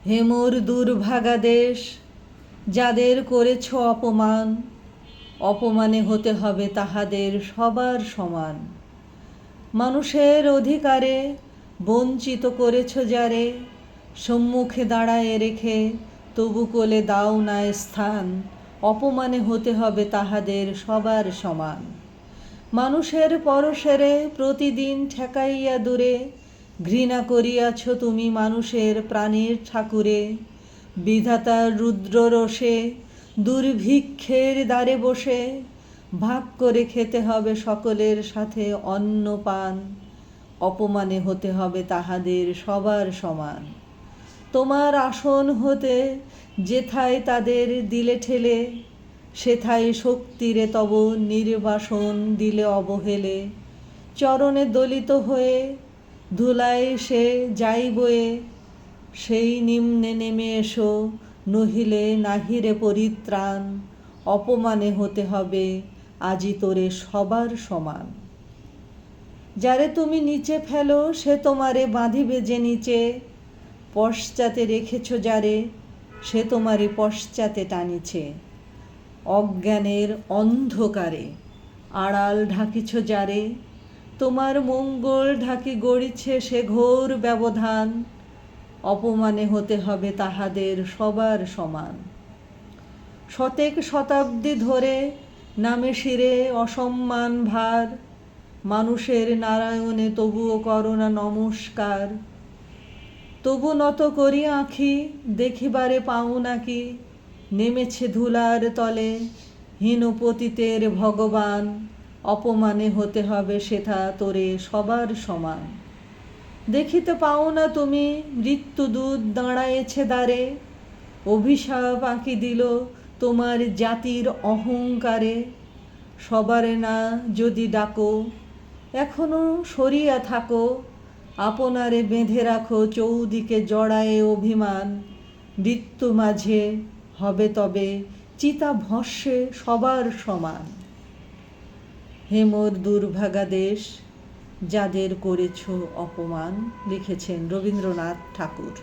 হে মোর দুর্ভাগা দেশ, যাদের করেছ অপমান, অপমানে হতে হবে তাহাদের সবার সমান। মানুষের অধিকারে বঞ্চিত করেছ যারে, সম্মুখে দাঁড়ায় রেখে তবু কোলে দাও না স্থান, অপমানে হতে হবে তাহাদের সবার সমান। মানুষের পরশেরে প্রতিদিন ঠেকাইয়া দূরে, ঘৃণা করিয়াছ তুমি মানুষের প্রাণীর ঠাকুরে। বিধাতার রুদ্ররোষে দুর্ভিক্ষের দ্বারে বসে, ভাগ করে খেতে হবে সকলের সাথে অন্ন পান, অপমানে হতে হবে তাহাদের সবার সমান। তোমার আসন হতে যেথায় তাদের দিলে ঠেলে, সেথায় শক্তিরে তব নির্বাসন দিলে অবহেলে। চরণে দলিত হয়ে ধুলায় সে যাই বয়ে, সেই নিম্নে নেমে এসো নহিলে নাহিরে পরিত্রাণ, অপমানে হতে হবে আজি তোরে সবার সমান। যারে তুমি নিচে ফেলো সে তোমারে বাঁধিবে যে নিচে, পশ্চাতে রেখেছ যারে সে তোমারে পশ্চাতে টানিছে। অজ্ঞানের অন্ধকারে আড়াল ঢাকিছ যারে, তোমার মঙ্গল ঢাকি গড়িছে সে ঘোর ব্যবধান, অপমানে হতে হবে তাহাদের সবার সমান। শতেক শতাব্দী ধরে নামে শিরে অসম্মান ভার, মানুষের নারায়ণে তবুও করোনা নমস্কার। তবু নত করি আঁখি দেখিবারে পাও নাকি, নেমেছে ধুলার তলে হীনপতিতের ভগবান, অপমানে হতে হবে সেথা তোরে সবার সমান। দেখিতে পাও না তুমি মৃত্যুদূত দাঁড়ায়েছে দ্বারে, অভিশাপ আঁকি দিল তোমার জাতির অহংকারে। সবারে না যদি ডাকো এখনো সরিয়া থাকো, আপনারে বেঁধে রাখো চৌদিকে জড়ায়ে অভিমান, মৃত্যু মাঝে হবে তবে চিতাভস্মে সবার সমান। হে মোর দুর্ভাগা দেশ, যাদের করেছ অপমান। লিখেছেন রবীন্দ্রনাথ ঠাকুর।